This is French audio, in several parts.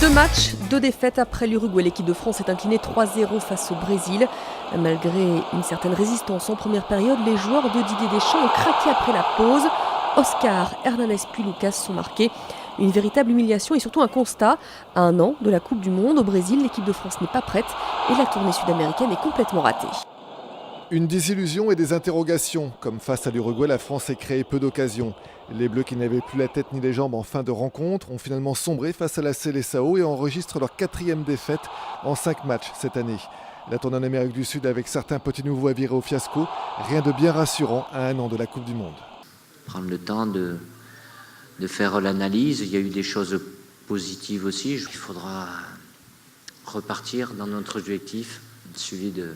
Deux matchs, deux défaites après l'Uruguay. L'équipe de France est inclinée 3-0 face au Brésil. Malgré une certaine résistance en première période, les joueurs de Didier Deschamps ont craqué après la pause. Oscar, Hernanes puis Lucas sont marqués. Une véritable humiliation et surtout un constat. À 1 an de la Coupe du Monde au Brésil, l'équipe de France n'est pas prête et la tournée sud-américaine est complètement ratée. Une désillusion et des interrogations. Comme face à l'Uruguay, la France s'est créé peu d'occasions. Les Bleus qui n'avaient plus la tête ni les jambes en fin de rencontre ont finalement sombré face à la Seleção et enregistrent leur 4e défaite en 5 matchs cette année. La tournée en Amérique du Sud avec certains petits nouveaux à virer au fiasco. Rien de bien rassurant à 1 an de la Coupe du Monde. Prendre le temps de faire l'analyse. Il y a eu des choses positives aussi. Il faudra repartir dans notre objectif, celui de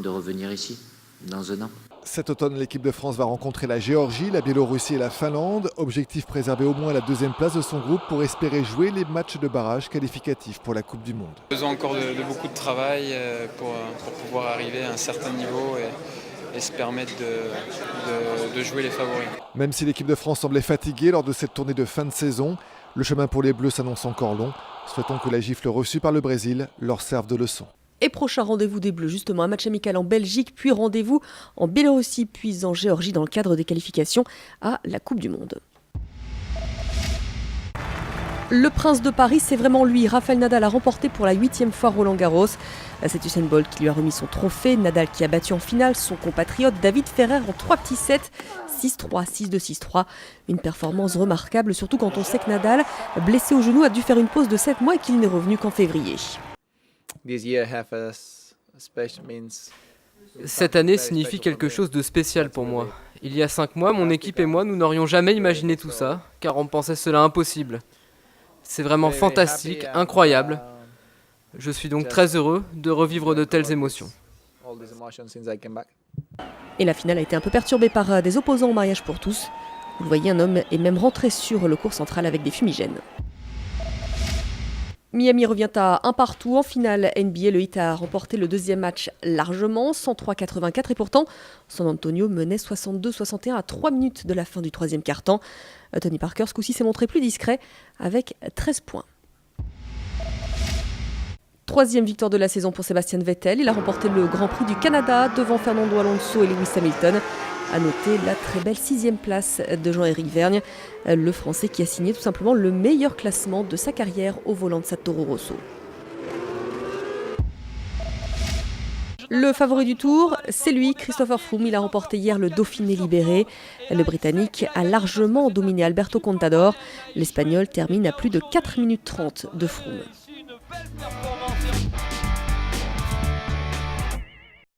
revenir ici dans 1 an. Cet automne, l'équipe de France va rencontrer la Géorgie, la Biélorussie et la Finlande. Objectif préserver au moins la 2e place de son groupe pour espérer jouer les matchs de barrage qualificatifs pour la Coupe du Monde. Besoin encore de beaucoup de travail pour pouvoir arriver à un certain niveau et se permettre de jouer les favoris. Même si l'équipe de France semblait fatiguée lors de cette tournée de fin de saison, le chemin pour les Bleus s'annonce encore long. Souhaitons que la gifle reçue par le Brésil leur serve de leçon. Et prochain rendez-vous des Bleus, justement, un match amical en Belgique, puis rendez-vous en Biélorussie, puis en Géorgie dans le cadre des qualifications à la Coupe du Monde. Le prince de Paris, c'est vraiment lui. Rafael Nadal a remporté pour la 8e fois Roland-Garros. C'est Usain Bolt qui lui a remis son trophée. Nadal qui a battu en finale son compatriote David Ferrer en 3 petits sets. 6-3, 6-2, 6-3. Une performance remarquable, surtout quand on sait que Nadal, blessé au genou, a dû faire une pause de 7 mois et qu'il n'est revenu qu'en février. Cette année signifie quelque chose de spécial pour moi. Il y a 5 mois, mon équipe et moi, nous n'aurions jamais imaginé tout ça, car on pensait cela impossible. C'est vraiment fantastique, incroyable. Je suis donc très heureux de revivre de telles émotions. Et la finale a été un peu perturbée par des opposants au mariage pour tous. Vous le voyez, un homme est même rentré sur le court central avec des fumigènes. Miami revient à 1 partout en finale NBA. Le Heat a remporté le 2e match largement, 103-84. Et pourtant, San Antonio menait 62-61 à 3 minutes de la fin du 3e quart-temps. Tony Parker, ce coup-ci, s'est montré plus discret avec 13 points. 3e victoire de la saison pour Sébastien Vettel. Il a remporté le Grand Prix du Canada devant Fernando Alonso et Lewis Hamilton. À noter la très belle 6e place de Jean-Éric Vergne, le Français qui a signé tout simplement le meilleur classement de sa carrière au volant de sa Toro Rosso. Le favori du tour, c'est lui, Christopher Froome. Il a remporté hier le Dauphiné libéré. Le Britannique a largement dominé Alberto Contador. L'Espagnol termine à plus de 4 minutes 30 de Froome.